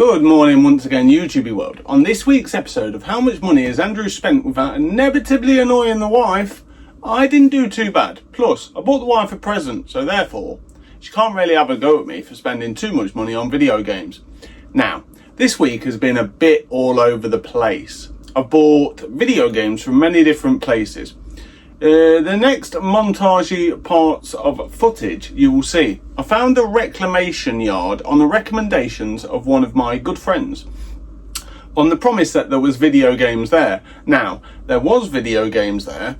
Good morning once again, YouTube world. On this week's episode of How Much Money Has Andrew Spent Without Inevitably Annoying the Wife, I didn't do too bad. Plus, I bought the wife a present, so therefore, she can't really have a go at me for spending too much money on video games. Now, this week has been a bit all over the place. I've bought video games from many different places. The next montagey parts of footage you will see. I found a reclamation yard on the recommendations of one of my good friends, on the promise that there was video games there. Now, there was video games there,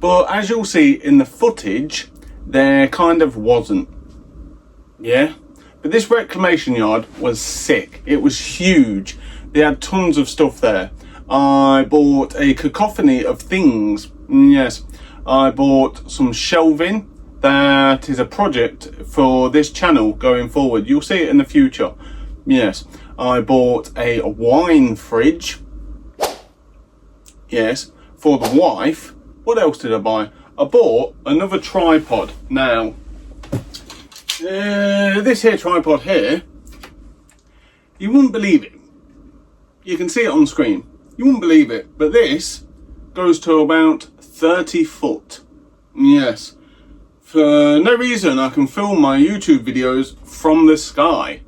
but as you'll see in the footage, there kind of wasn't. Yeah? But this reclamation yard was sick. It was huge. They had tons of stuff there. I bought a cacophony of things. Yes. I bought some shelving. That is a project for this channel going forward. You'll see it in the future. Yes. I bought a wine fridge. Yes. For the wife. What else did I buy? I bought another tripod. Now, this here tripod here, you wouldn't believe it. You can see it on screen. You wouldn't believe it. But this goes to about 30 foot. Yes. For no reason, I can film my YouTube videos from the sky.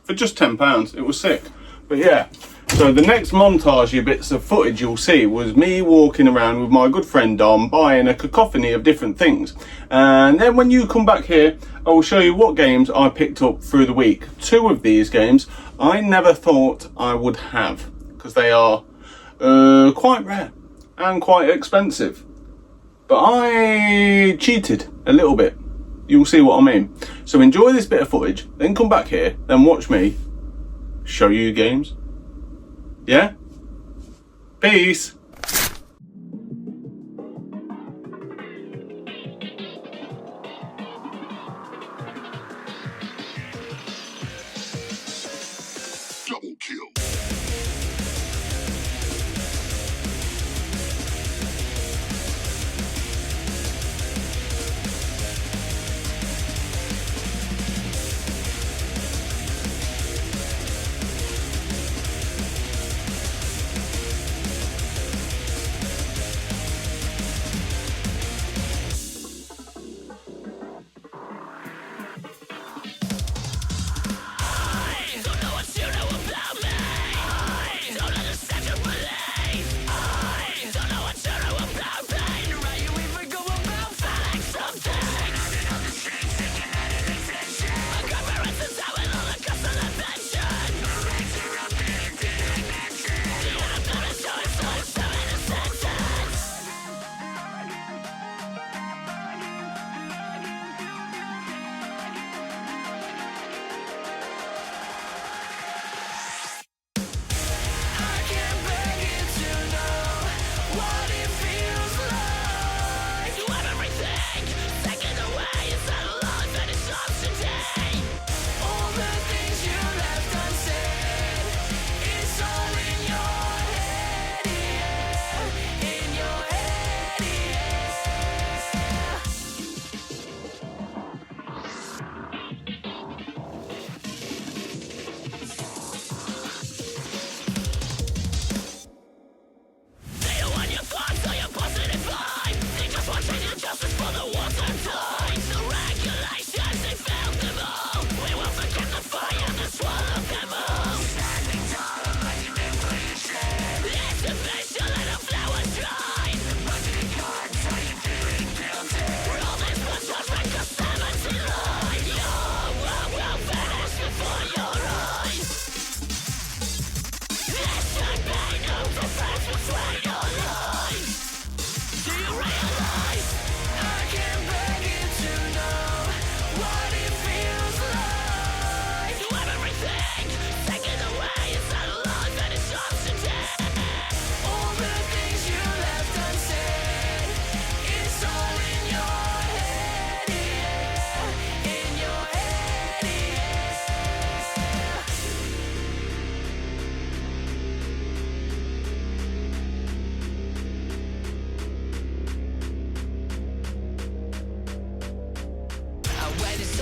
For just £10. It was sick. But yeah. So the next montage bits of footage you'll see was me walking around with my good friend Dom, buying a cacophony of different things. And then when you come back here, I will show you what games I picked up through the week. 2 of these games I never thought I would have, because they are quite rare and quite expensive. But I cheated a little bit. You'll see what I mean. So enjoy this bit of footage, then come back here, then watch me show you games. Yeah? Peace. Double kill.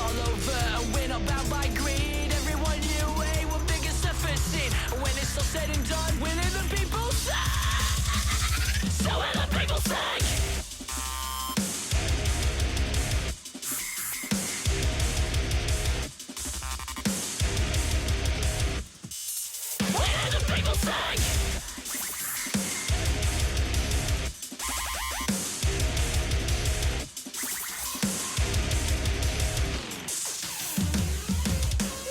all over, and we're not bound by greed. Everyone you said and done, we're in the people's side. So we're the people's side. We're in the people's side.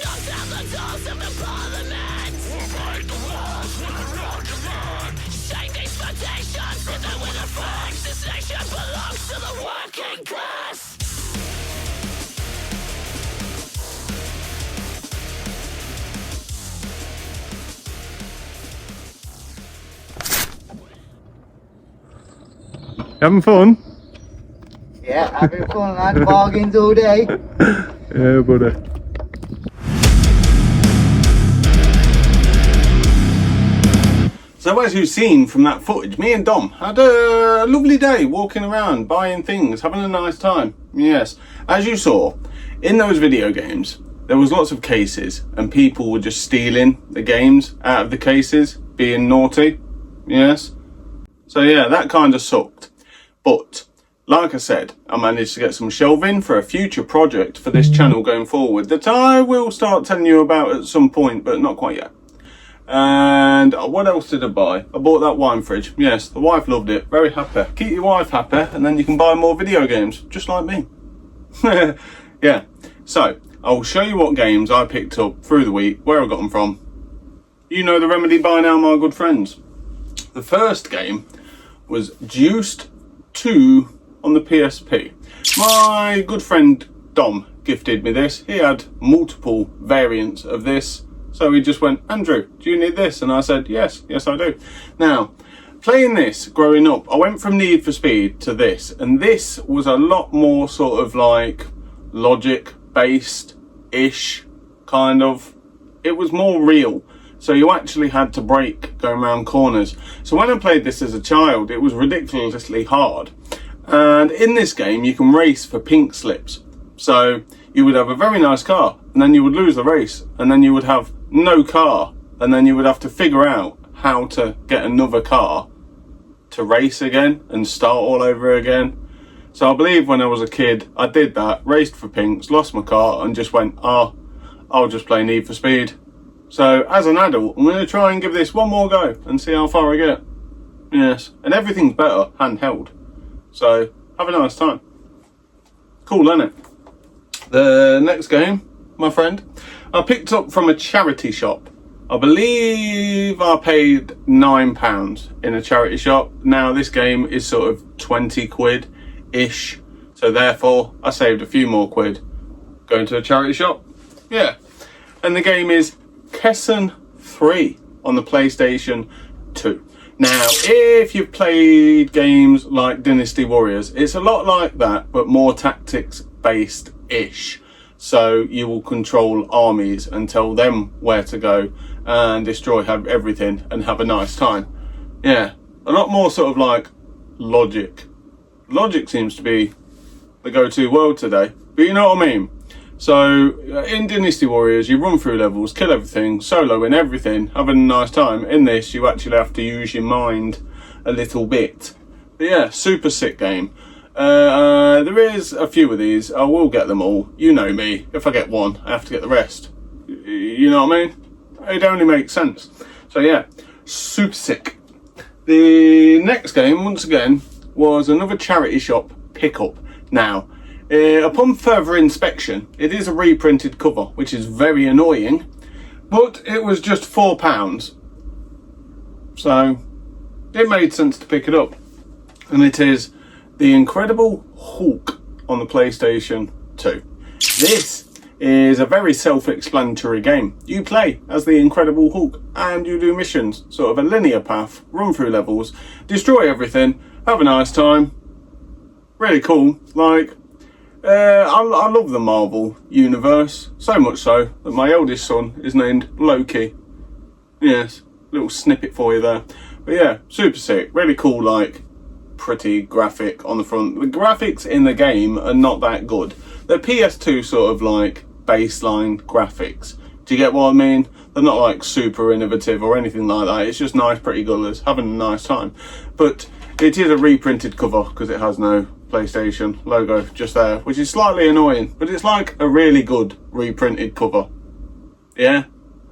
Knock down the doors of the parliament. We'll break the walls with a raw command. Shake these foundations, and then with the facts. This nation belongs to the working class. Having fun? Yeah, having fun, lad. Bargains all day. Yeah, buddy. So as you've seen from that footage, me and Dom had a lovely day walking around, buying things, having a nice time. Yes, as you saw, in those video games, there was lots of cases and people were just stealing the games out of the cases, being naughty. Yes. So yeah, that kind of sucked. But like I said, I managed to get some shelving for a future project for this channel going forward that I will start telling you about at some point, but not quite yet. And what else did I buy? I bought that wine fridge. Yes, the wife loved it. Very happy. Keep your wife happy and then you can buy more video games, just like me. Yeah, so I'll show you what games I picked up through the week, where I got them from. You know the remedy by now, my good friends. The first game was Juiced 2 on the PSP. My good friend Dom gifted me this. He had multiple variants of this. So he just went, Andrew, do you need this? And I said, yes, I do. Now, playing this growing up, I went from Need for Speed to this. And this was a lot more sort of like logic based-ish kind of. It was more real. So you actually had to brake going around corners. So when I played this as a child, it was ridiculously hard. And in this game, you can race for pink slips. So you would have a very nice car, and then you would lose the race, and then you would have no car, and then you would have to figure out how to get another car to race again and start all over again. So I believe when I was a kid, I did that, raced for pinks, lost my car, and just went, I'll just play Need for Speed. So as an adult, I'm going to try and give this one more go and see how far I get. Yes, and everything's better handheld. So have a nice time. Cool, isn't it? The next game, my friend, I picked up from a charity shop. I believe I paid £9 in a charity shop. Now this game is sort of 20 quid-ish. So therefore, I saved a few more quid going to a charity shop. Yeah. And the game is Kessen 3 on the PlayStation 2. Now, if you've played games like Dynasty Warriors, it's a lot like that, but more tactics-based-ish. So you will control armies and tell them where to go and destroy everything and have a nice time. Yeah, a lot more sort of like logic. Logic seems to be the go-to word today, but you know what I mean? So in Dynasty Warriors, you run through levels, kill everything, solo in everything, having a nice time. In this, you actually have to use your mind a little bit. But yeah, super sick game. There is a few of these. I will get them all. You know me. If I get one, I have to get the rest. You know what I mean? It only makes sense. So yeah, super sick. The next game, once again, was another charity shop pickup. Now, upon further inspection, it is a reprinted cover, which is very annoying, but it was just £4. So it made sense to pick it up. And it is The Incredible Hulk on the PlayStation 2. This is a very self-explanatory game. You play as the Incredible Hulk and you do missions, sort of a linear path, run through levels, destroy everything, have a nice time. Really cool. Like, I love the Marvel universe, so much so that my eldest son is named Loki. Yes, little snippet for you there. But yeah, super sick, really cool, like, pretty graphic on the front. The graphics in the game are not that good. They're PS2 sort of like baseline graphics. Do you get what I mean? They're not like super innovative or anything like that. It's just nice, pretty colours, having a nice time. But it is a reprinted cover because it has no PlayStation logo just there, which is slightly annoying. But it's like a really good reprinted cover. Yeah,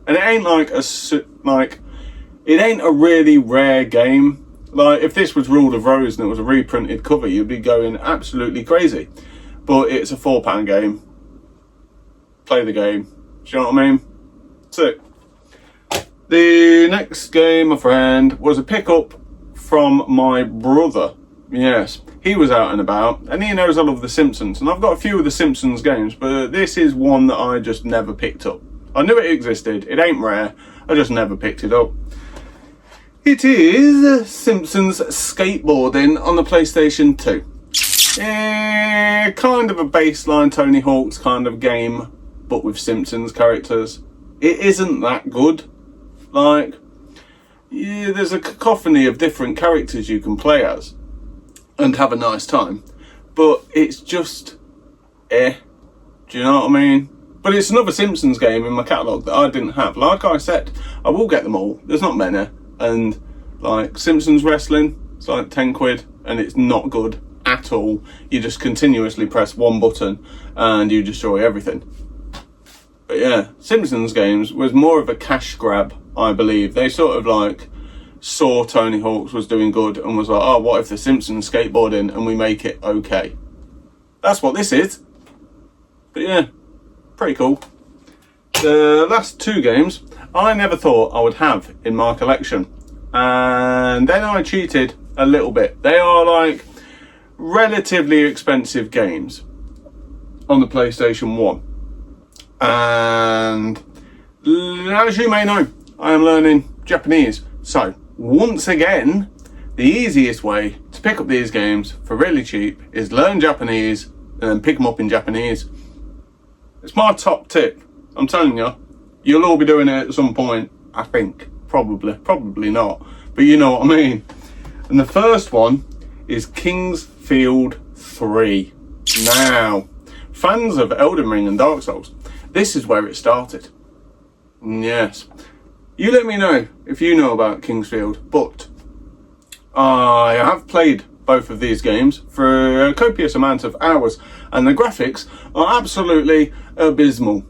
and it ain't like it ain't a really rare game. Like if this was Rule of Rose and it was a reprinted cover, you'd be going absolutely crazy. But it's a £4 game. Play the game. Do you know what I mean? So the next game, my friend, was a pickup from my brother. Yes, he was out and about, and he knows I love The Simpsons, and I've got a few of The Simpsons games, but this is one that I just never picked up. I knew it existed. It ain't rare. I just never picked it up. It is Simpsons Skateboarding on the PlayStation 2. Kind of a baseline Tony Hawk's kind of game, but with Simpsons characters. It isn't that good. Like, yeah, there's a cacophony of different characters you can play as and have a nice time, but it's just do you know what I mean? But it's another Simpsons game in my catalogue that I didn't have. Like I said, I will get them all. There's not many. And like Simpsons Wrestling, it's like 10 quid and it's not good at all. You just continuously press one button and you destroy everything. But yeah, Simpsons games was more of a cash grab, I believe. They sort of like saw Tony Hawk's was doing good and was like, oh, what if the Simpsons skateboarding and we make it okay? That's what this is. But yeah, pretty cool. The last two games I never thought I would have in my collection, and then I cheated a little bit. They are like relatively expensive games on the PlayStation 1, and as you may know, I am learning Japanese, so once again the easiest way to pick up these games for really cheap is learn Japanese and then pick them up in Japanese. It's my top tip. I'm telling you, you'll all be doing it at some point, I think. Probably not, but you know what I mean. And the first one is Kingsfield 3. Now, fans of Elden Ring and Dark Souls, this is where it started. Yes. You let me know if you know about Kingsfield, but I have played both of these games for a copious amount of hours, and the graphics are absolutely abysmal.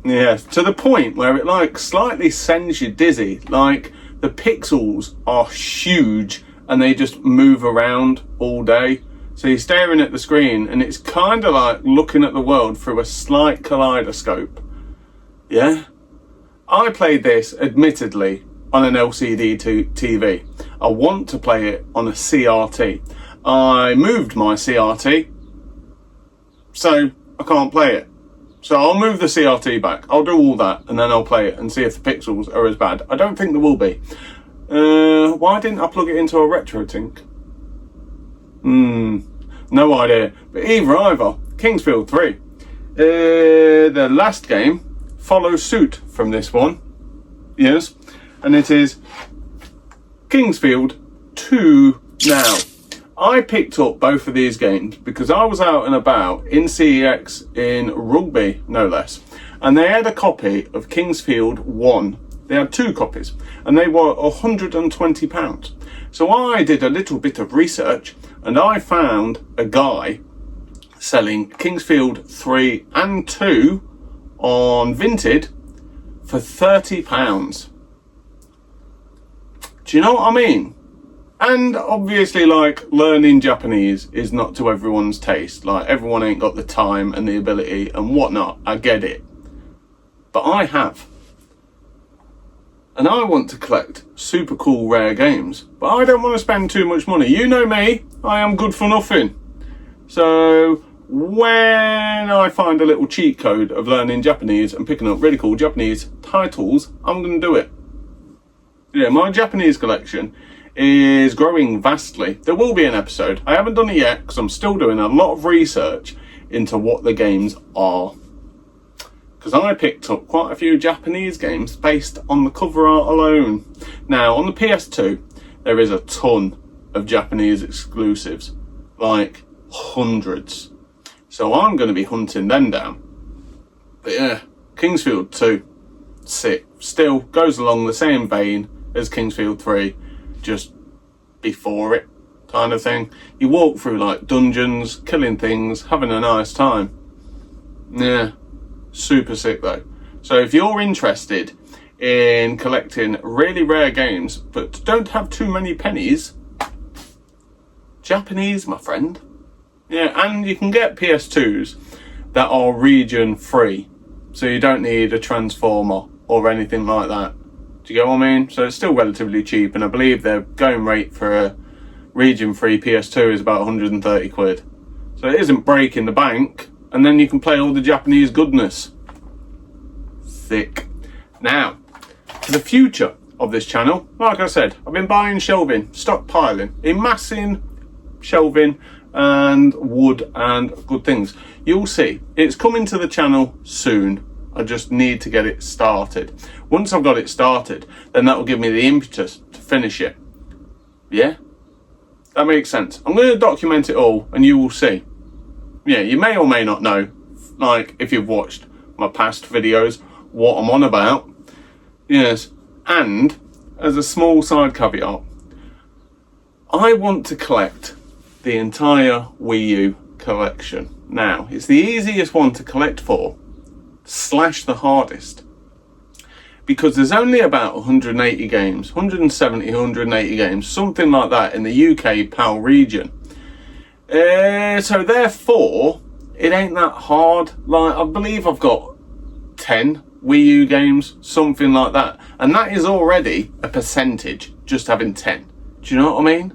Yes, to the point where it like slightly sends you dizzy. Like the pixels are huge and they just move around all day. So you're staring at the screen and it's kind of like looking at the world through a slight kaleidoscope. Yeah. I played this admittedly on an LCD TV. I want to play it on a CRT. I moved my CRT, so I can't play it. So I'll move the CRT back. I'll do all that and then I'll play it and see if the pixels are as bad. I don't think there will be. Why didn't I plug it into a RetroTink? No idea. But either, Kingsfield 3. The last game follows suit from this one. Yes. And it is Kingsfield 2 now. I picked up both of these games because I was out and about in CEX in Rugby, no less. And they had a copy of Kingsfield 1. They had two copies and they were £120. So I did a little bit of research and I found a guy selling Kingsfield 3 and 2 on Vinted for £30. Do you know what I mean? And obviously, like, learning Japanese is not to everyone's taste. Like, everyone ain't got the time and the ability and whatnot. I get it. But I have. And I want to collect super cool, rare games. But I don't want to spend too much money. You know me. I am good for nothing. So, when I find a little cheat code of learning Japanese and picking up really cool Japanese titles, I'm going to do it. Yeah, my Japanese collection is growing vastly. There will be an episode. I haven't done it yet because I'm still doing a lot of research into what the games are. Because I picked up quite a few Japanese games based on the cover art alone. Now, on the PS2, there is a ton of Japanese exclusives. Like, hundreds. So I'm going to be hunting them down. But yeah, Kingsfield 2. sick. Still goes along the same vein as Kingsfield 3, just before it kind of thing. You walk through like dungeons, killing things, having a nice time. Yeah, super sick though. So if you're interested in collecting really rare games but don't have too many pennies, Japanese, my friend. Yeah, and you can get PS2s that are region free, so you don't need a transformer or anything like that. Do you get what I mean? So it's still relatively cheap, and I believe their going rate for a region free PS2 is about 130 quid. So it isn't breaking the bank, and then you can play all the Japanese goodness. Sick. Now, for the future of this channel, like I said, I've been buying shelving, stockpiling, amassing shelving and wood and good things. You'll see, it's coming to the channel soon. I just need to get it started. Once I've got it started, then that will give me the impetus to finish it. Yeah? That makes sense. I'm going to document it all and you will see. Yeah, you may or may not know, like if you've watched my past videos, what I'm on about. Yes, and as a small side caveat, I want to collect the entire Wii U collection. Now, it's the easiest one to collect for, / the hardest, because there's only about 180 games, 170, 180 games, something like that in the UK PAL region. So therefore, it ain't that hard. Like, I believe I've got 10 Wii U games, something like that. And that is already a percentage, just having 10. Do you know what I mean?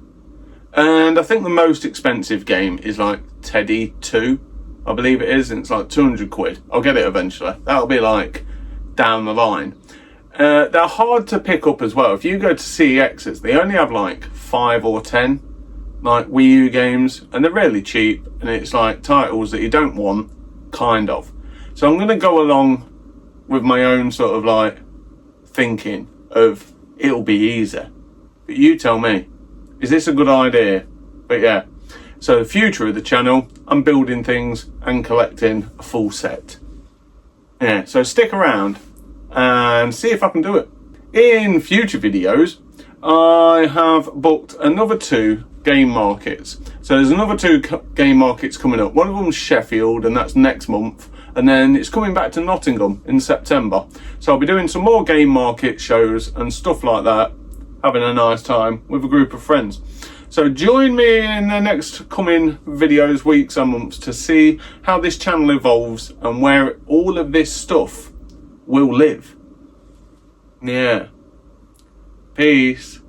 And I think the most expensive game is like Teddy 2, I believe it is, and it's like 200 quid. I'll get it eventually. That'll be like down the line. They're hard to pick up as well. If you go to CEXs, they only have like 5 or 10 like Wii U games, and they're really cheap, and it's like titles that you don't want, kind of. So I'm going to go along with my own sort of like thinking of it'll be easy. But you tell me, is this a good idea? But yeah, so the future of the channel, I'm building things and collecting a full set. Yeah, so stick around and see if I can do it. In future videos, I have booked another 2 game markets. So there's another 2 game markets coming up. One of them's Sheffield, and that's next month. And then it's coming back to Nottingham in September. So I'll be doing some more game market shows and stuff like that, having a nice time with a group of friends. So join me in the next coming videos, weeks and months to see how this channel evolves and where all of this stuff will live. Yeah. Peace.